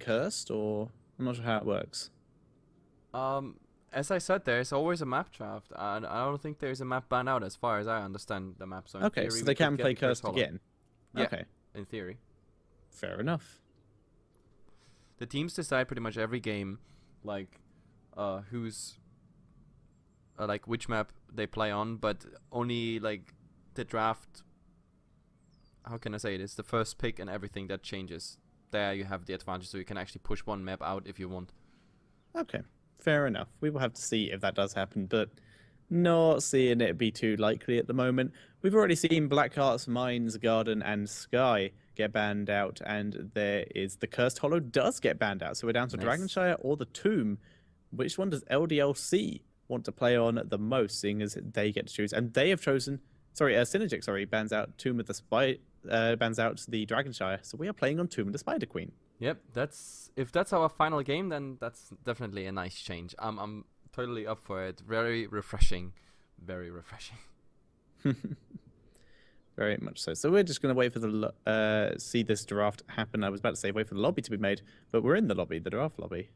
cursed, or I'm not sure how it works. Um, as I said, there's always a map draft, and I don't think there's a map ban out as far as I understand the map. So in Okay, theory, so we they could can get play the cursed cursed hollow. again. Yeah, Okay, in theory. fair enough. The teams decide pretty much every game, like, who's, like which map they play on, but only like the draft. How can I say it? It's the first pick and everything that changes. There you have the advantage, so you can actually push one map out if you want. Okay, fair enough. We will have to see if that does happen, but not seeing it be too likely at the moment. We've already seen Blackheart's Mines, Garden, and Sky get banned out, and there is the Cursed Hollow does get banned out. So we're down to Nice. Dragonshire or the Tomb. Which one does LDLC want to play on the most, seeing as they get to choose? And they have chosen, sorry, Synergyc, sorry, bans out Tomb of the bans out the Dragonshire. So we are playing on Tomb of the Spider Queen. Yep, that's if that's our final game, then that's definitely a nice change. I'm totally up for it. Very refreshing, very refreshing. Very much so. So we're just going to wait for the see this draft happen. I was about to say wait for the lobby to be made, but we're in the lobby, the draft lobby.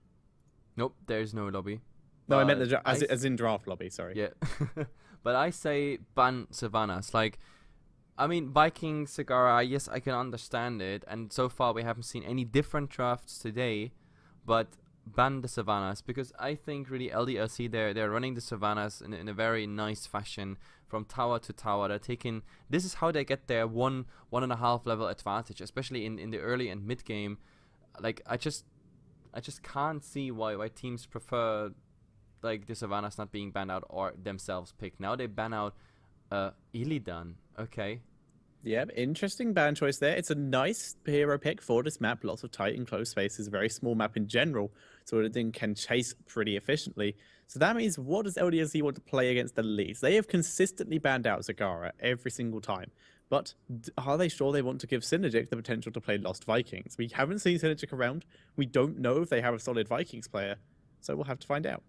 Nope, there's no lobby. No, I meant But the as in draft lobby. Sorry. yeah, but I say ban Savannas. Like, I mean, Viking Sagara. Yes, I can understand it, and so far we haven't seen any different drafts today. But ban the Savannas because I think really LDLC they're running the Savannas in a very nice fashion from tower to tower. They're taking this is how they get their 1.5 level advantage, especially in the early and mid game. Like I just can't see why teams prefer like the Savannahs not being banned out or themselves picked. Now they ban out Illidan. Okay. Yeah, interesting ban choice there. It's a nice hero pick for this map. Lots of tight and close spaces. Very small map in general, so it can chase pretty efficiently. So that means what does LDSC want to play against the least? They have consistently banned out Zagara every single time. But are they sure they want to give Synergic the potential to play Lost Vikings? We haven't seen Synergic around. We don't know if they have a solid Vikings player. So we'll have to find out.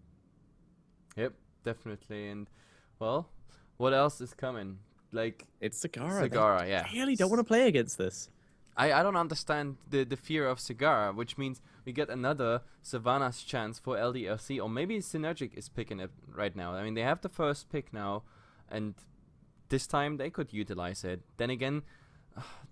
Yep, definitely. And well, what else is coming? Like It's Zagara. Sagara, They yeah. really don't want to play against this. I don't understand the fear of Sagara, which means we get another Savannah's chance for LDLC, or maybe Synergic is picking it right now. I mean, they have the first pick now, and this time they could utilize it. Then again,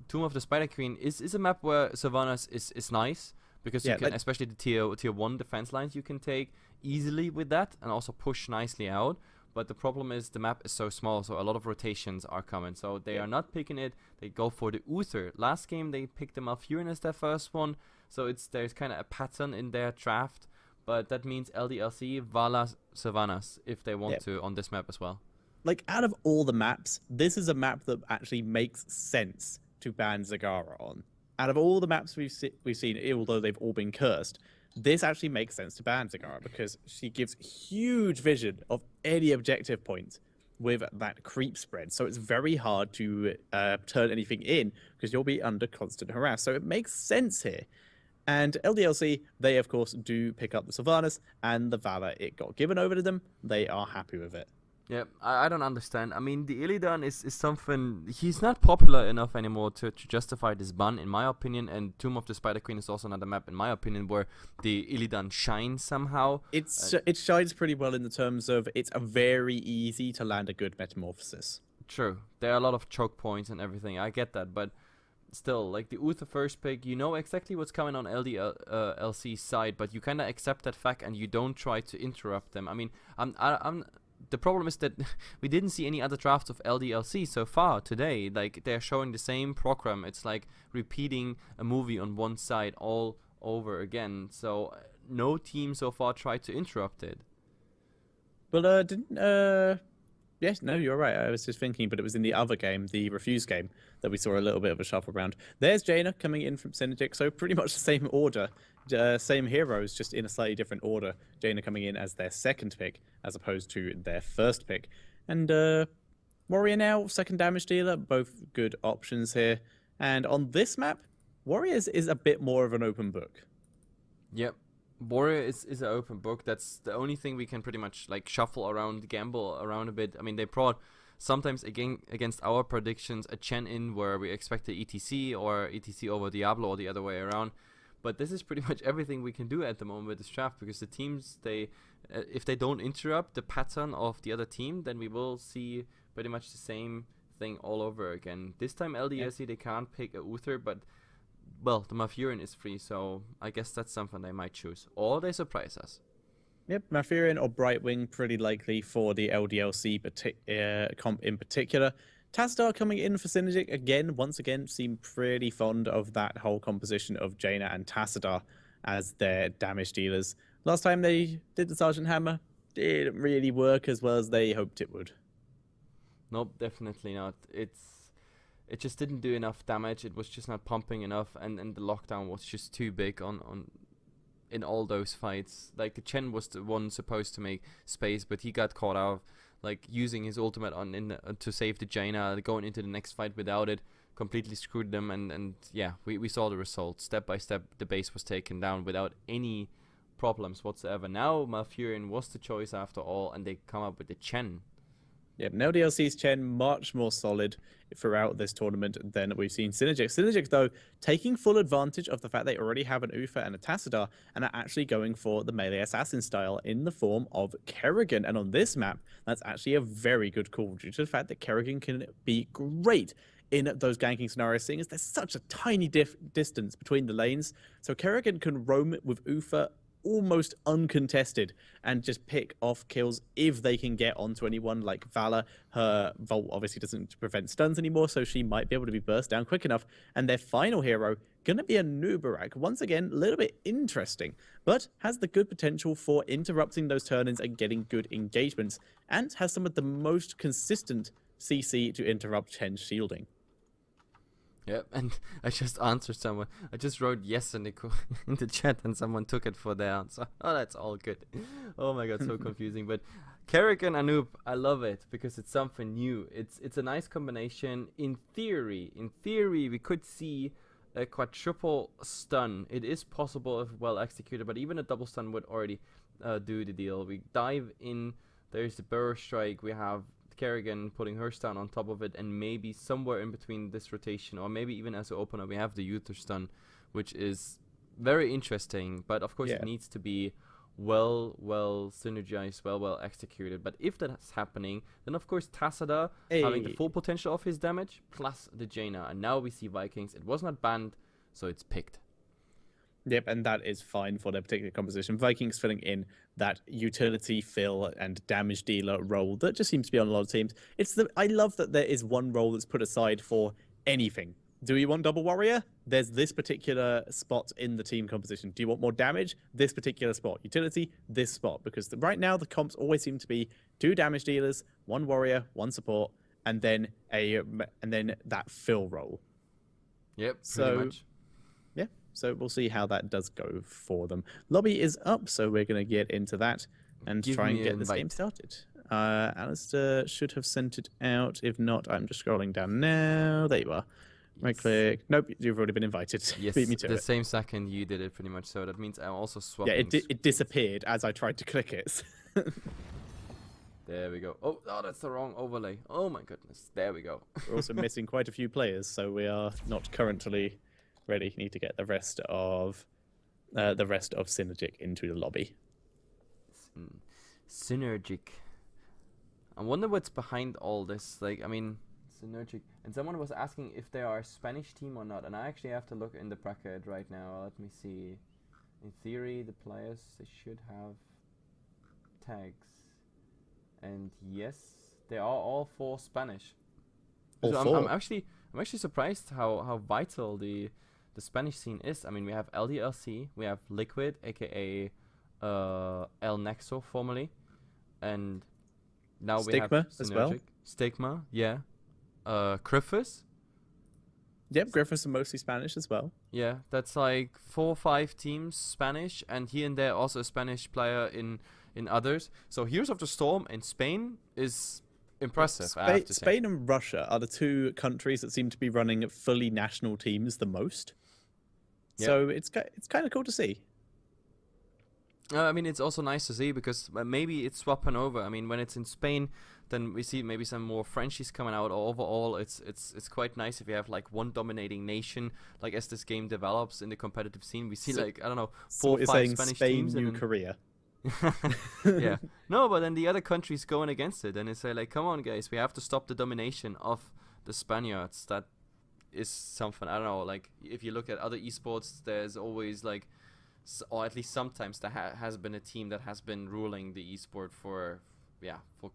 Tomb of the Spider Queen is a map where Savannah's is nice, because you Yeah, can, like, especially the tier 1 defense lines, you can take easily with that, and also push nicely out. But the problem is the map is so small, so a lot of rotations are coming. So they yeah. are not picking it. They go for the Uther. Last game they picked the Malfurion as their first one. So there's kind of a pattern in their draft. But that means LDLC, Vala, Savannahs, if they want Yeah. to, on this map as well. Like, out of all the maps, this is a map that actually makes sense to ban Zagara on. Out of all the maps we've seen, although they've all been cursed, this actually makes sense to ban Zagara because she gives huge vision of any objective point with that creep spread. So it's very hard to turn anything in because you'll be under constant harass. So it makes sense here. And LDLC, they of course do pick up the Sylvanas and the Valor. It got given over to them. They are happy with it. Yeah, I don't understand. I mean, the Illidan is something... He's not popular enough anymore to justify this ban, in my opinion. And Tomb of the Spider Queen is also another map, in my opinion, where the Illidan shines somehow. It shines pretty well in the terms of it's a very easy to land a good metamorphosis. True. There are a lot of choke points and everything. I get that, but still, like the Uther first pick, you know exactly what's coming on LC's side, but you kind of accept that fact and you don't try to interrupt them. I mean, the problem is that we didn't see any other drafts of LDLC so far today. Like, they're showing the same program. It's like repeating a movie on one side all over again. So no team so far tried to interrupt it. But yes, no, you're right. I was just thinking, but it was in the other game, the Refuse game, that we saw a little bit of a shuffle around. There's Jaina coming in from Synergyc, so pretty much the same order, same heroes, just in a slightly different order. Jaina coming in as their second pick, as opposed to their first pick. And Warrior now, second damage dealer, both good options here. And on this map, Warriors is a bit more of an open book. Yep. Warrior is an open book. That's the only thing we can pretty much like shuffle around, gamble around a bit. I mean, they brought sometimes again against our predictions a Chen in where we expected ETC or ETC over Diablo or the other way around. But this is pretty much everything we can do at the moment with this draft, because the teams, if they don't interrupt the pattern of the other team, then we will see pretty much the same thing all over again. This time LDLC, they can't pick a Uther, but well, the Malfurion is free, so I guess that's something they might choose. Or they surprise us. Yep, Malfurion or Brightwing pretty likely for the LDLC comp in particular. Tassadar coming in for Synergyc again, once again, seem pretty fond of that whole composition of Jaina and Tassadar as their damage dealers. Last time they did the Sergeant Hammer, didn't really work as well as they hoped it would. Nope, definitely not. It just didn't do enough damage. It was just not pumping enough, and the lockdown was just too big in all those fights. Like, the Chen was the one supposed to make space, but he got caught out, like, using his ultimate to save the Jaina, going into the next fight without it, completely screwed them, and yeah, we saw the result. Step by step, the base was taken down without any problems whatsoever. Now Malfurion was the choice after all, and they come up with the Chen. Yeah, now DLC's Chen much more solid throughout this tournament than we've seen Synergyc. Synergyc, though, taking full advantage of the fact they already have an Uther and a Tassadar, and are actually going for the melee assassin style in the form of Kerrigan. And on this map, that's actually a very good call due to the fact that Kerrigan can be great in those ganking scenarios, seeing as there's such a tiny distance between the lanes. So Kerrigan can roam with Uther almost uncontested and just pick off kills if they can get onto anyone like Valor. Her Volt obviously doesn't prevent stuns anymore, so she might be able to be burst down quick enough. And their final hero gonna be a Nubarak. Once again, a little bit interesting, but has the good potential for interrupting those turn-ins and getting good engagements, and has some of the most consistent CC to interrupt Chen's shielding. Yep, and I just answered someone. I just wrote yes in the chat, and someone took it for their answer. Oh, that's all good. Oh my god, so confusing. But Kerrigan Anoop, I love it because it's something new. It's a nice combination. In theory, we could see a quadruple stun. It is possible if well executed, but even a double stun would already do the deal. We dive in. There's the burst strike. We have Kerrigan putting her stun on top of it, and maybe somewhere in between this rotation, or maybe even as an opener, we have the Uther stun, which is very interesting. But of course, it needs to be well synergized, well executed. But if that's happening, then of course Tassadar having the full potential of his damage plus the Jaina, and now we see Vikings. It was not banned, so it's picked. Yep, and that is fine for their particular composition. Vikings filling in that utility fill and damage dealer role that just seems to be on a lot of teams. I love that there is one role that's put aside for anything. Do you want double warrior? There's this particular spot in the team composition. Do you want more damage? This particular spot. Utility, this spot. Because right now the comps always seem to be 2 damage dealers, 1 warrior, 1 support, and then that fill role. Yep, pretty much. Yeah. So we'll see how that does go for them. Lobby is up, so we're going to get into that and try and get this game started. Alistair should have sent it out. If not, I'm just scrolling down now. There you are. Right click. Nope, you've already been invited. Yes, Beat me to it. Same second you did it pretty much, so that means I'm also swapping. Yeah, it disappeared as I tried to click it. There we go. Oh, that's the wrong overlay. Oh my goodness. There we go. We're also missing quite a few players, so we are not currently ready. Need to get the rest of Synergyc into the lobby. Synergyc. I wonder what's behind all this. Like, I mean, Synergyc. And someone was asking if they are a Spanish team or not, and I actually have to look in the bracket right now. Let me see. In theory, the players, they should have tags. And yes, they are all 4 Spanish. All so 4? I'm actually surprised how vital the Spanish scene is. I mean, we have LDLC, we have Liquid, aka El Nexo formerly, and now Stigma we have Synergyc. as well. Stigma, yeah. Griffiths. Yep, Griffiths are mostly Spanish as well. Yeah, that's like 4 or 5 teams Spanish, and here and there also a Spanish player in others. So Heroes of the Storm in Spain is impressive. I have to say. Spain and Russia are the 2 countries that seem to be running fully national teams the most. Yep. So it's kind of cool to see. I mean, it's also nice to see because maybe it's swapping over. I mean, when it's in Spain, then we see maybe some more Frenchies coming out. Overall, it's quite nice if you have like one dominating nation. Like as this game develops in the competitive scene, we see like I don't know 4 or 5 Spanish Spain, teams New and then, Korea. yeah. No, but then the other countries going against it, and they say like, come on, guys, we have to stop the domination of the Spaniards. That is something I don't know. Like if you look at other esports, there's always like. Or at least sometimes there has been a team that has been ruling the esport for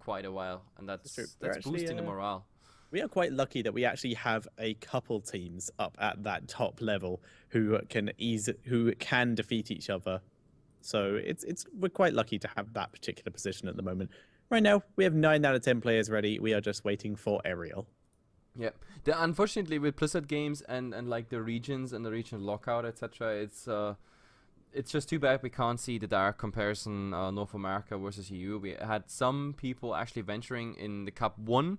quite a while, and that's boosting the morale. We are quite lucky that we actually have a couple teams up at that top level who can defeat each other. So we're quite lucky to have that particular position at the moment. Right now, we have 9 out of 10 players ready. We are just waiting for Aerial. Yeah, unfortunately with Blizzard games and like the regions and the regional lockout, etc. It's just too bad we can't see the direct comparison North America versus EU. We had some people actually venturing in the Cup 1.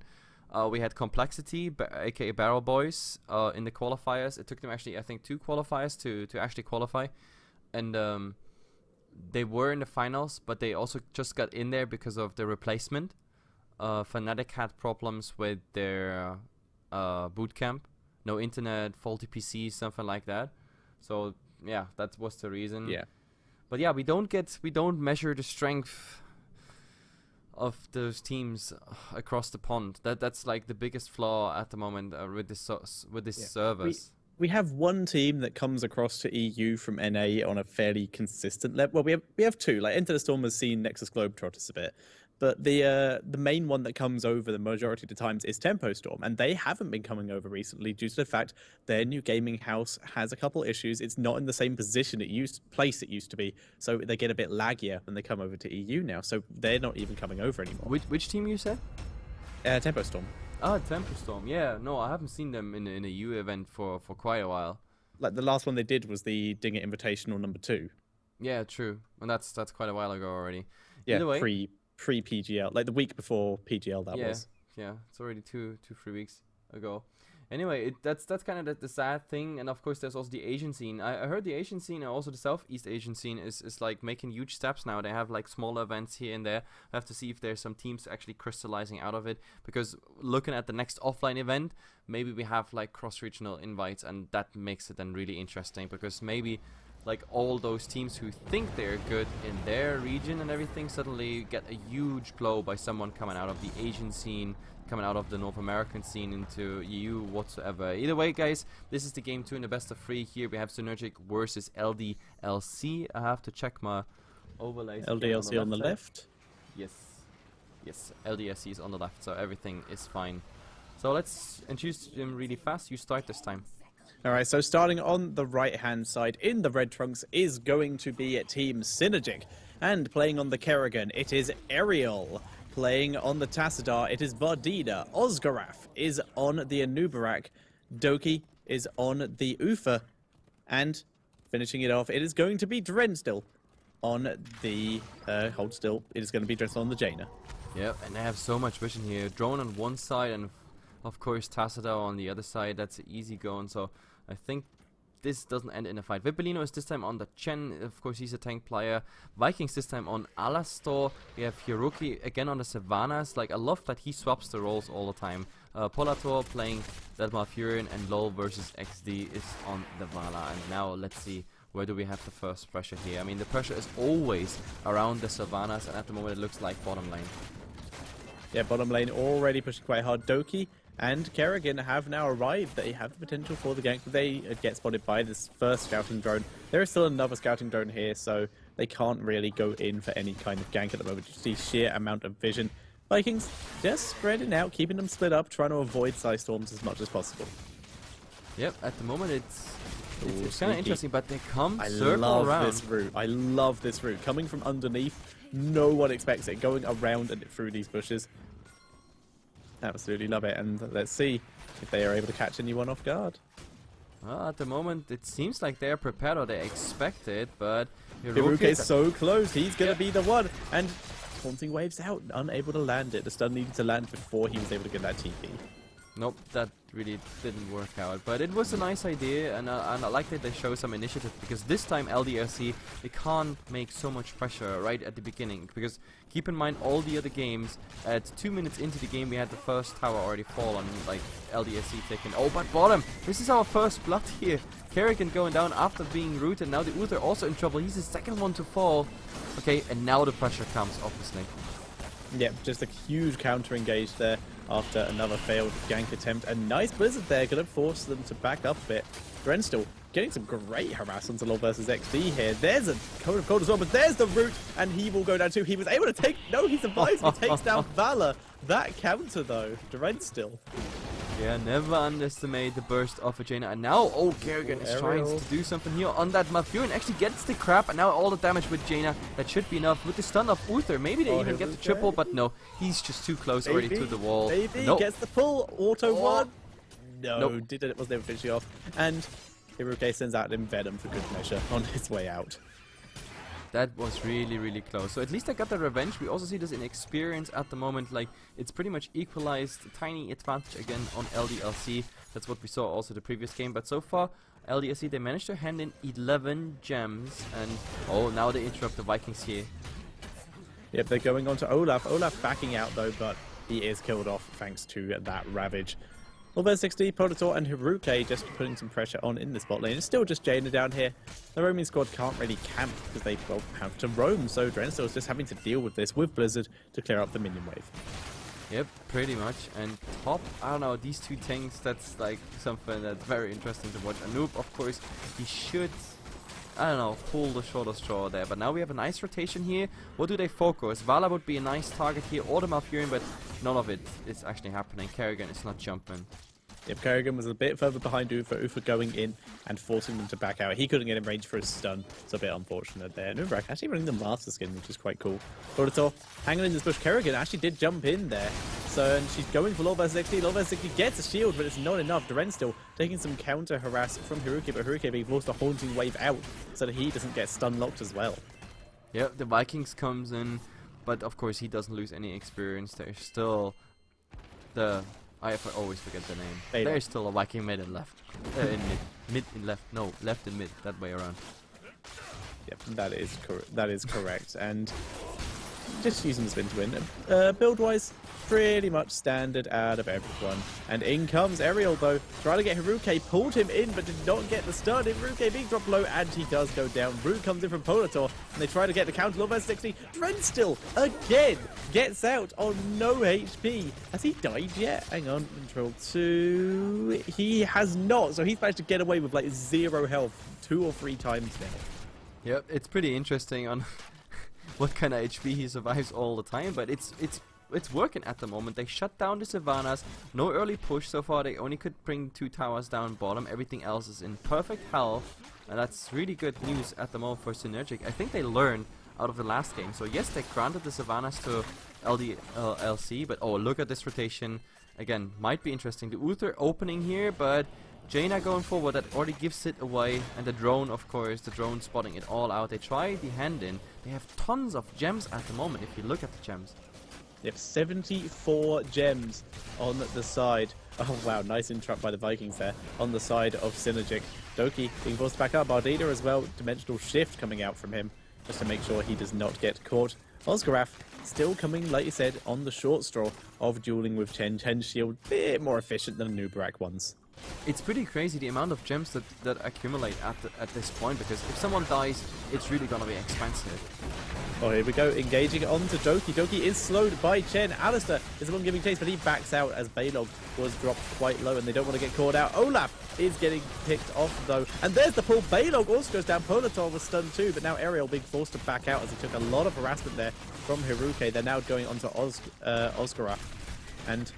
We had Complexity, aka Barrel Boys, in the qualifiers. It took them actually, I think, 2 qualifiers to actually qualify. And they were in the finals, but they also just got in there because of the replacement. Fnatic had problems with their boot camp. No internet, faulty PC, something like that. So yeah, that was the reason. Yeah, but yeah, we don't measure the strength of those teams across the pond. That's like the biggest flaw at the moment with this service. We have one team that comes across to EU from NA on a fairly consistent level. Well, we have 2. Like Enter the Storm has seen Nexus Globetrotters a bit, but the main one that comes over the majority of the times is Tempo Storm, and they haven't been coming over recently due to the fact their new gaming house has a couple issues. It's not in the same position it used to be, so they get a bit laggier when they come over to EU now. So they're not even coming over anymore. Which team you said? Tempo Storm. Ah, Tempo Storm. Yeah, no, I haven't seen them in a EU event for quite a while. Like the last one they did was the Ding It Invitational number 2. Yeah, true, and that's quite a while ago already. Yeah, either way, pre PGL, like the week before PGL that was. Yeah, it's already 3 weeks ago. Anyway, that's kind of the sad thing, and of course there's also the Asian scene. I heard the Asian scene and also the Southeast Asian scene is like making huge steps now. They have like smaller events here and there. I have to see if there's some teams actually crystallizing out of it, because looking at the next offline event, maybe we have like cross-regional invites, and that makes it then really interesting, because maybe like all those teams who think they're good in their region and everything suddenly get a huge blow by someone coming out of the Asian scene, coming out of the North American scene into EU whatsoever. Either way, guys, this is the game 2 in the best of 3. Here we have Synergyc versus LDLC. I have to check my overlays. LDLC on the left? Yes, LDLC is on the left, so everything is fine. So let's introduce them really fast. You start this time. Alright, so starting on the right-hand side in the red trunks is going to be Team Synergyc. And playing on the Kerrigan, it is Aerial. Playing on the Tassadar, it is Vardina. Osgaraf is on the Anubarak. Doki is on the Ufa. And finishing it off, it is going to be Drenstill on the... hold still. It is going to be Drenstill on the Jaina. Yep, and they have so much vision here. Drone on one side and, of course, Tassadar on the other side. That's easy going, so I think this doesn't end in a fight. Vippolino is this time on the Chen. Of course, he's a tank player. Vikings this time on Alastor. We have Hiroki again on the Savannahs. Like, I love that he swaps the roles all the time. Polator playing Delmar Furion, and LOL versus XD is on the Vala. And now let's see, where do we have the first pressure here? I mean, the pressure is always around the Savannahs, and at the moment it looks like bottom lane. Yeah, bottom lane already pushing quite hard. Doki and Kerrigan have now arrived. They have the potential for the gank, but they get spotted by this first scouting drone. There is still another scouting drone here, so they can't really go in for any kind of gank at the moment. Just the sheer amount of vision. Vikings just spreading out, keeping them split up, trying to avoid side storms as much as possible. Yep, at the moment it's kind of interesting, but they come I circle love around. this route. I love this route. Coming from underneath, no one expects it. Going around and through these bushes. Absolutely love it, and let's see if they are able to catch anyone off guard. Well, at the moment it seems like they're prepared, or they expect it, but Hiroki is so close. He's going to be the one, and Taunting Waves out, unable to land it. The stun needed to land before he was able to get that TP. Nope, that really didn't work out. But it was a nice idea, and I like that they show some initiative, because this time LDLC, they can't make so much pressure right at the beginning. Because keep in mind, all the other games, at 2 minutes into the game, we had the first tower already fall on, like, LDLC taken. Oh, but bottom! This is our first blood here. Kerrigan going down after being rooted. Now the Uther also in trouble. He's the second one to fall. Okay, and now the pressure comes, obviously. Yep, just a huge counter engage there after another failed gank attempt. A nice blizzard there, going to force them to back up a bit. Drenstill getting some great harass onto LoL versus XD here. There's a Code of Cold as well, but there's the root, and he will go down too. He was able to take... No, he survives. He takes down Valor. That counter, though. Drenstill. Yeah, never underestimate the burst of a Jaina. And now, oh, Kerrigan is trying to do something here on that Malfurion. Actually gets the crap, and now all the damage with Jaina. That should be enough. With the stun of Uther, maybe they even get the triple, but no. He's just too close already to the wall. Nope. Gets the pull. Auto one. No, nope. Was never finishing off. And Hiruke sends out him Venom for good measure on his way out. That was really, really close. So at least I got the revenge. We also see this in experience at the moment. Like, it's pretty much equalized. Tiny advantage again on LDLC. That's what we saw also the previous game. But so far, LDLC, they managed to hand in 11 gems. And, oh, now they interrupt the Vikings here. Yep, they're going on to Olaf. Olaf backing out, though, but he is killed off thanks to that Ravage. Over 60, Predator and Hiruke just putting some pressure on in the spot lane. It's still just Jaina down here. The roaming squad can't really camp because they have to roam, so Drenstill is just having to deal with this with Blizzard to clear up the minion wave. Yep, pretty much. And top, I don't know, these two tanks, that's like something that's very interesting to watch. Anoop, of course, he should, I don't know, pull the shorter straw there. But now we have a nice rotation here. What do they focus? Vala would be a nice target here, or the Malfurion, but none of it is actually happening. Kerrigan is not jumping. Yep, Kerrigan was a bit further behind Ufa going in and forcing them to back out. He couldn't get in range for his stun, so a bit unfortunate there. Nubrak actually running the Master Skin, which is quite cool. Predator hanging in this bush. Kerrigan actually did jump in there. So, and she's going for LoL versus XD. LoL versus XD gets a shield, but it's not enough. Still taking some counter harass from Hiruke, but Hiruke being forced a Haunting Wave out so that he doesn't get stun locked as well. Yep, the Vikings comes in, but of course he doesn't lose any experience. There's still the... I always forget the name. There's still a Viking mid and left. In mid. Mid and left. No, left and mid. That way around. Yep, that is correct. And just using the spin to win. Build-wise, pretty much standard out of everyone. And in comes Ariel, though. Trying to get Hiruke, pulled him in, but did not get the stun. Hiruke being dropped low, and he does go down. Root comes in from Polator, and they try to get the counter. Level 60. Drenstill, again, gets out on no HP. Has he died yet? Hang on, control 2. He has not, so he's managed to get away with like 0 health 2 or 3 times now. Yep, it's pretty interesting on what kind of HP he survives all the time, but it's working at the moment. They shut down the Sylvanas. No early push so far. They only could bring 2 towers down bottom. Everything else is in perfect health, and that's really good news at the moment for Synergyc. I think they learned out of the last game. So yes, they granted the Sylvanas to LDLC, but oh, look at this rotation. Again, might be interesting. The Uther opening here, but Jaina going forward, that already gives it away. And the drone, of course, the drone spotting it all out. They try the hand in. They have tons of gems at the moment, if you look at the gems. They have 74 gems on the side. Oh wow, nice interrupt by the Vikings there on the side of Synergyc. Doki being forced back up. Ardita as well. Dimensional shift coming out from him just to make sure he does not get caught. Oscaraf still coming, like you said, on the short straw of dueling with Chen. Chen's shield, bit more efficient than Nubarak ones. It's pretty crazy the amount of gems that accumulate at this point, because if someone dies, it's really gonna be expensive. Oh, here we go, engaging onto Doki. Doki is slowed by Chen. Alistair is the one giving chase, but he backs out as Balog was dropped quite low, and they don't want to get caught out. Olaf is getting picked off, though. And there's the pull. Balog also goes down. Polator was stunned too, but now Ariel being forced to back out as he took a lot of harassment there from Hiruke. They're now going onto Oscaraf. And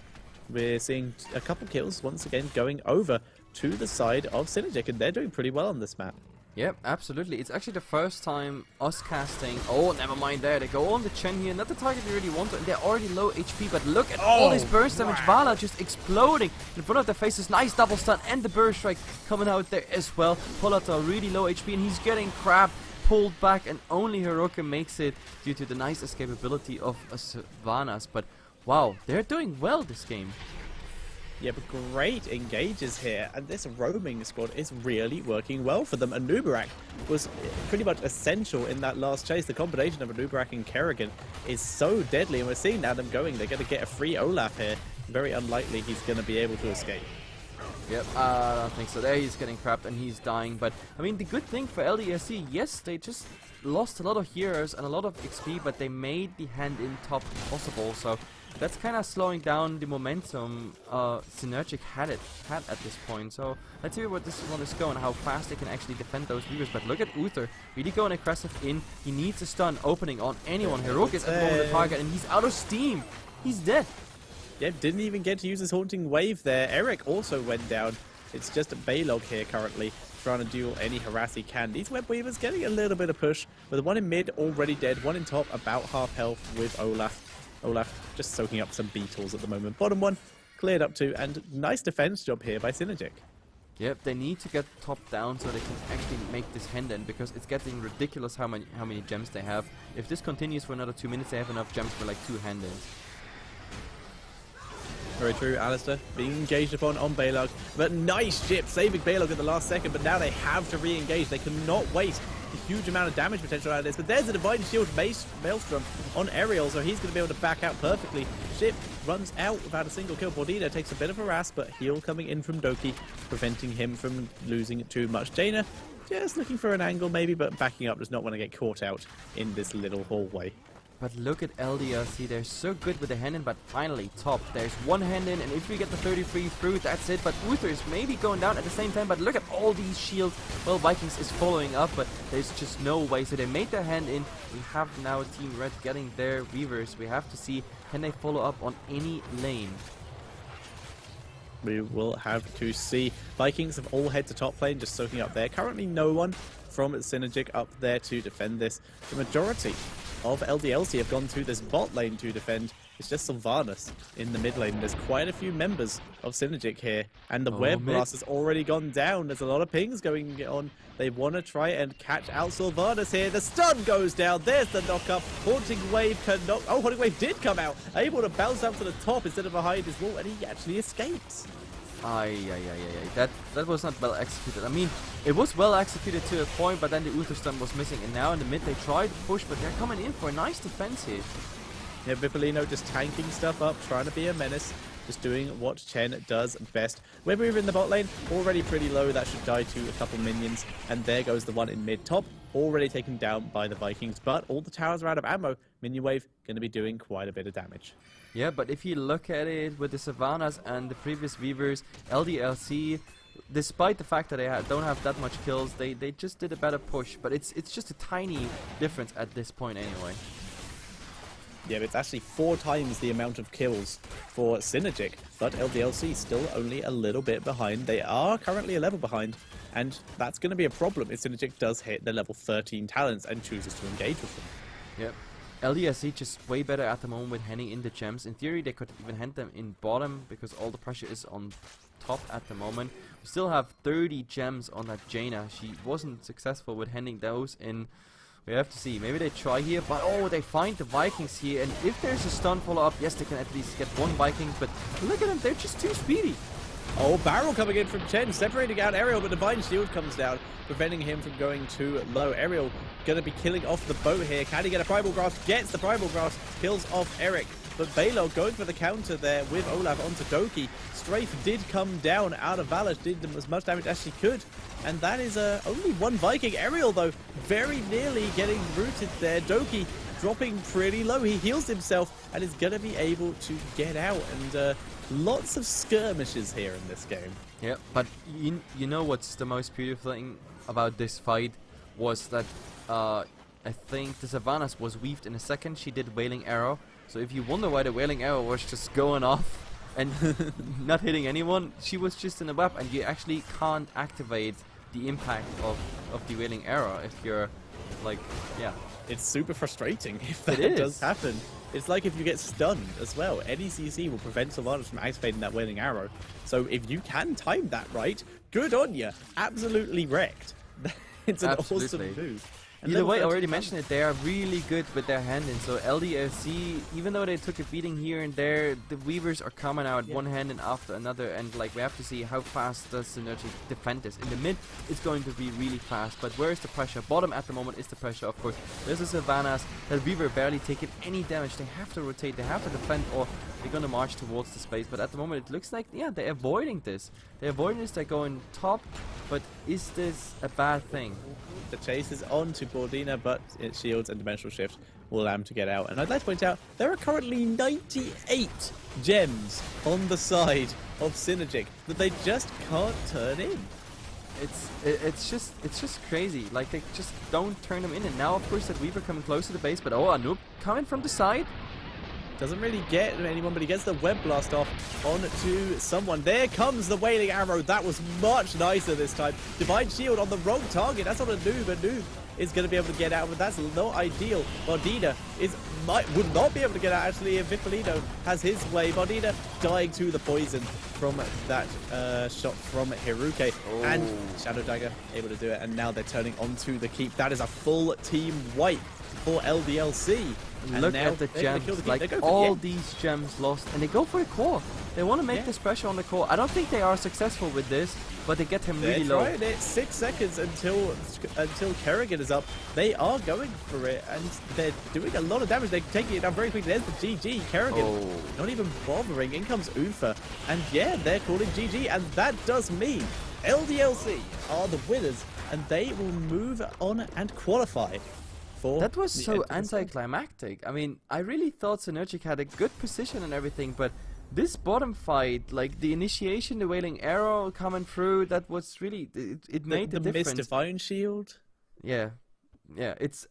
we're seeing a couple kills once again going over to the side of Synergyc, and they're doing pretty well on this map. Yep, absolutely. It's actually the first time us casting... Oh, never mind there. They go on the Chen here. Not the target they really want, and they're already low HP, but look at all this burst damage. Vala just exploding in front of their faces. Nice double stun, and the burst strike coming out there as well. Polator really low HP, and he's getting crap pulled back, and only Hiroka makes it due to the nice escapability of Sylvanas. But wow, they're doing well this game. Yeah, but great engages here, and this roaming squad is really working well for them. And Nubarak was pretty much essential in that last chase. The combination of Nubarak and Kerrigan is so deadly, and we're seeing now them going. They're going to get a free Olaf here. Very unlikely he's going to be able to escape. Yep, I don't think so. There he's getting trapped and he's dying. But, I mean, the good thing for LDLC, yes, they just lost a lot of heroes and a lot of XP, but they made the hand-in top possible. So that's kind of slowing down the momentum Synergyc had at this point. So let's see where this one is going, how fast they can actually defend those Weavers. But look at Uther, really going aggressive in. He needs a stun opening on anyone. Heroic is at the moment the target, and he's out of steam. He's dead. Yep, didn't even get to use his Haunting Wave there. Eric also went down. It's just Baylog here currently, trying to duel any harass he can. These Web Weavers getting a little bit of push, with one in mid already dead, one in top about half health with Olaf. Olaf just soaking up some beetles at the moment. Bottom one cleared up too, and nice defense job here by Synergyc. Yep, they need to get top down so they can actually make this hand-in, because it's getting ridiculous how many gems they have. If this continues for another 2 minutes, they have enough gems for like 2 hand-ins. Very true, Alistair being engaged upon on Baylog, but nice ship saving Baylog at the last second, but now they have to re-engage. They cannot waste a huge amount of damage potential out of this, but there's a Divine Shield Maelstrom on Ariel, so he's going to be able to back out perfectly. Ship runs out without a single kill. Bordina takes a bit of a harass, but heal coming in from Doki, preventing him from losing too much. Jaina just looking for an angle maybe, but backing up, does not want to get caught out in this little hallway. But look at LDLC, they're so good with the hand-in, but finally top. There's one hand-in, and if we get the 33 through, that's it. But Uther is maybe going down at the same time, but look at all these shields. Well, Vikings is following up, but there's just no way. So they made their hand-in. We have now Team Red getting their Weavers. We have to see, can they follow up on any lane? We will have to see. Vikings have all head to top lane, just soaking up there. Currently no one from Synergyc up there to defend this. The majority of LDLC have gone to this bot lane to defend. It's just Sylvanas in the mid lane. There's quite a few members of Synergyc here, and the web blast has already gone down. There's a lot of pings going on. They want to try and catch out Sylvanas here. The stun goes down. There's the knock-up. Haunting Wave cannot... Oh, Haunting Wave did come out. Able to bounce up to the top instead of behind his wall, and he actually escapes. That was not well executed. I mean, it was well executed to a point, but then the Uther stun was missing, and now in the mid they tried to push, but they're coming in for a nice defense here. Yeah, Vipolino just tanking stuff up, trying to be a menace, just doing what Chen does best. Web Weaver in the bot lane, already pretty low, that should die to a couple minions, and there goes the one in mid top, already taken down by the Vikings, but all the towers are out of ammo. Minion Wave going to be doing quite a bit of damage. Yeah, but if you look at it with the Sylvanas and the previous Weavers, LDLC, despite the fact that they don't have that much kills, they just did a better push. But it's just a tiny difference at this point anyway. Yeah, but it's actually 4 times the amount of kills for Synergyc, but LDLC still only a little bit behind. They are currently a level behind, and that's going to be a problem if Synergyc does hit the level 13 talents and chooses to engage with them. Yep. LDLC just way better at the moment with handing in the gems. In theory, they could even hand them in bottom because all the pressure is on top at the moment. We still have 30 gems on that Jaina. She wasn't successful with handing those in. We have to see. Maybe they try here, but oh, they find the Vikings here. And if there's a stun follow-up, yes, they can at least get one Viking. But look at them, they're just too speedy. Oh, barrel coming in from Chen, separating out Ariel, but Divine Shield comes down, preventing him from going too low. Ariel going to be killing off the boat here. Can he get a Primal Grasp? Gets the Primal Grasp, kills off Eric. But Baylog going for the counter there with Olaf onto Doki. Strafe did come down out of Valor, did as much damage as she could. And that is only one Viking. Ariel, though, very nearly getting rooted there. Doki dropping pretty low. He heals himself and is going to be able to get out. And lots of skirmishes here in this game. Yeah, but you know what's the most beautiful thing about this fight was that I think the Sylvanas was weaved in a second. She did Wailing Arrow. So if you wonder why the Wailing Arrow was just going off and not hitting anyone, she was just in a web, and you actually can't activate the impact of the Wailing Arrow if you're like, yeah. It's super frustrating if that does happen. It's like if you get stunned as well. Any CC will prevent Sylvanas from activating that Wailing Arrow. So if you can time that right, good on you. Absolutely wrecked. It's an awesome move. And Either level way, I 13 already Banza. mentioned it, they are really good with their hand-in. So LDLC, even though they took a beating here and there, the Weavers are coming out one hand-in after another, and like we have to see how fast does Synergyc defend this. In the mid, it's going to be really fast, but where is the pressure? Bottom at the moment is the pressure, of course. There's the Sylvanas, that Weaver barely taking any damage. They have to rotate, they have to defend, or they're gonna march towards the space. But at the moment, it looks like, yeah, they're avoiding this. They're avoiding this, they're going top, but is this a bad thing? The chase is on to Bordina, but its shields and dimensional shift will allow him to get out. And I'd like to point out there are currently 98 gems on the side of Synergyc that they just can't turn in. It's just crazy. Like they just don't turn them in. And now, of course, that Weaver coming close to the base, but oh, Anoop coming from the side. Doesn't really get anyone, but he gets the web blast off onto someone. There comes the wailing arrow. That was much nicer this time. Divine shield on the wrong target. That's not a noob. A noob is going to be able to get out, but that's not ideal. Bardina would not be able to get out, actually, if Vipolino has his way. Bardina dying to the poison from that shot from Hiruke. Oh. And Shadow Dagger able to do it, and now they're turning onto the keep. That is a full team wipe for LDLC. And Look now at the they're gonna kill gems, the keep. like all these gems lost, and they go for the core. They want to make this pressure on the core. I don't think they are successful with this, but they get him really low. They're trying it. 6 seconds until Kerrigan is up. They are going for it, and they're doing a lot of damage. They're taking it down very quickly. There's the GG. Kerrigan not even bothering. In comes Ufa, and yeah, they're calling GG, and that does mean LDLC are the winners, and they will move on and qualify. That was so anticlimactic. I mean, I really thought Synergyc had a good position and everything, but this bottom fight, like the initiation, the wailing arrow coming through, that was really, it made the difference. The missed divine shield. Yeah, it's,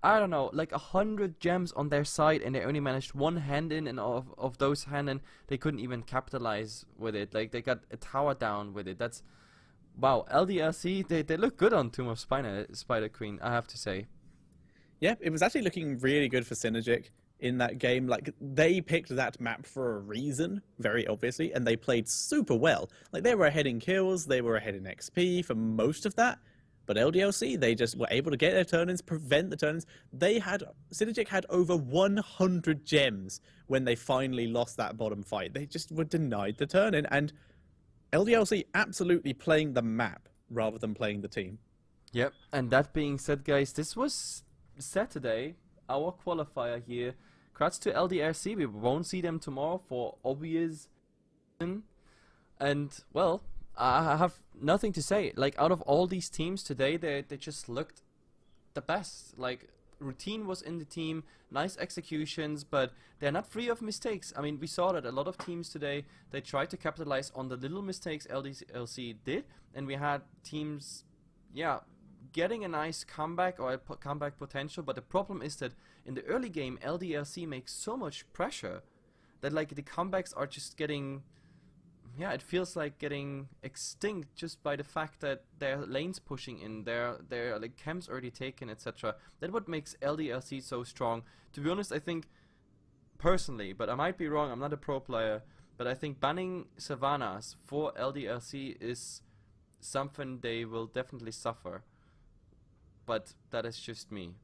I don't know, like 100 gems on their side, and they only managed one hand in, and of those hand in, they couldn't even capitalize with it. Like they got a tower down with it. That's, wow, LDLC, they look good on Tomb of Spider Queen, I have to say. Yeah, it was actually looking really good for Synergyc in that game. Like, they picked that map for a reason, very obviously, and they played super well. Like, they were ahead in kills, they were ahead in XP for most of that, but LDLC, they just were able to get their turn-ins, prevent the turn-ins. Synergyc had over 100 gems when they finally lost that bottom fight. They just were denied the turn-in, and LDLC absolutely playing the map rather than playing the team. Yep, and that being said, guys, this was Saturday, our qualifier here. Congrats to LDLC. We won't see them tomorrow for obvious reason. And well, I have nothing to say. Like, out of all these teams today, they just looked the best. Like, routine was in the team, nice executions, but they're not free of mistakes. I mean, we saw that a lot of teams today, they tried to capitalize on the little mistakes LDLC did, and we had teams, getting a nice comeback or a comeback potential, but the problem is that in the early game, LDLC makes so much pressure that like the comebacks are just getting, it feels like getting extinct just by the fact that their lanes pushing in, their like camps already taken, etc. That's what makes LDLC so strong. To be honest, I think personally, but I might be wrong, I'm not a pro player, but I think banning Sylvanas for LDLC is something they will definitely suffer. But that is just me.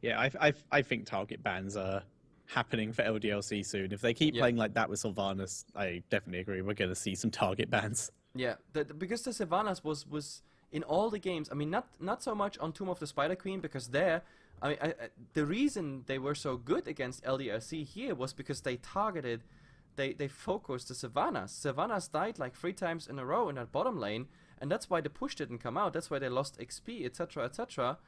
Yeah, I think target bans are happening for LDLC soon. If they keep playing like that with Sylvanas, I definitely agree. We're going to see some target bans. Yeah, because the Sylvanas was in all the games. I mean, not so much on Tomb of the Spider Queen, because there, I mean, the reason they were so good against LDLC here was because they targeted, they focused the Sylvanas. Sylvanas died like 3 times in a row in that bottom lane, and that's why the push didn't come out. That's why they lost XP, etc., etc.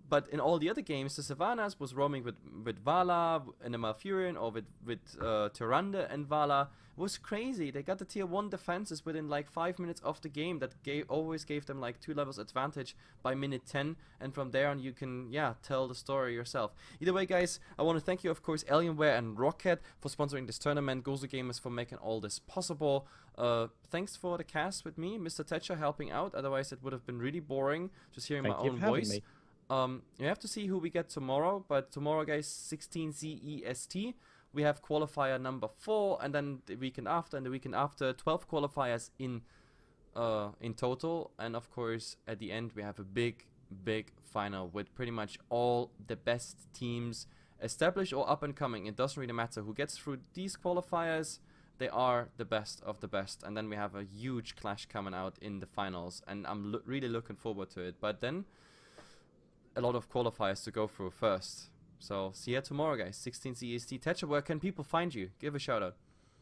But in all the other games, the Sylvanas was roaming with Vala and the Malfurion, or with Tyrande and Vala. It was crazy. They got the tier 1 defenses within like 5 minutes of the game. That always gave them like 2 levels advantage by minute 10. And from there on, you can, tell the story yourself. Either way, guys, I want to thank you, of course, Alienware and Rocket for sponsoring this tournament. Gosugamers for making all this possible. Thanks for the cast with me, Mr. Tetcher helping out. Otherwise, it would have been really boring just hearing my own voice. You have to see who we get tomorrow, but tomorrow, guys, 16 CEST, we have qualifier number 4, and then the weekend after, and the weekend after, 12 qualifiers in total, and of course, at the end, we have a big big final with pretty much all the best teams, established or up and coming. It doesn't really matter who gets through these qualifiers. They are the best of the best, and then we have a huge clash coming out in the finals, and I'm really looking forward to it. But then a lot of qualifiers to go through first. So see you tomorrow, guys. 16 CEST. Tetcher, where can people find you? Give a shout out.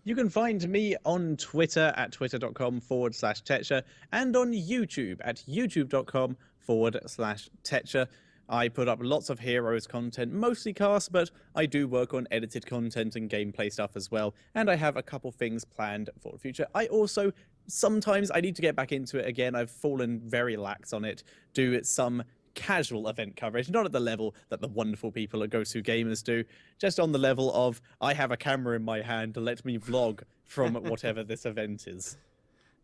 You can find me on Twitter at twitter.com/Tetcher and on YouTube at youtube.com/Tetcher. I put up lots of Heroes content, mostly cast, but I do work on edited content and gameplay stuff as well, and I have a couple things planned for the future. I also, sometimes I need to get back into it again. I've fallen very lax on it, do some casual event coverage, not at the level that the wonderful people at Gosugamers do, just on the level of I have a camera in my hand to let me vlog from whatever this event is.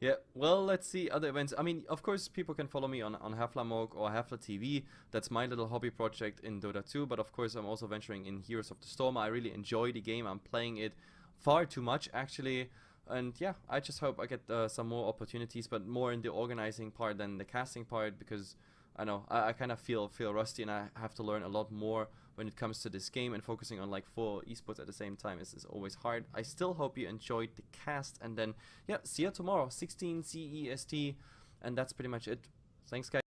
Yeah, well, let's see other events. I mean, of course, people can follow me on Haflamog or Hafla TV. That's my little hobby project in Dota 2. But of course, I'm also venturing in Heroes of the Storm. I really enjoy the game. I'm playing it far too much, actually. And yeah, I just hope I get some more opportunities, but more in the organizing part than the casting part, because I know I kind of feel rusty, and I have to learn a lot more when it comes to this game, and focusing on like 4 esports at the same time is always hard. I still hope you enjoyed the cast, and then yeah, see you tomorrow, 16 CEST, and that's pretty much it. Thanks, guys.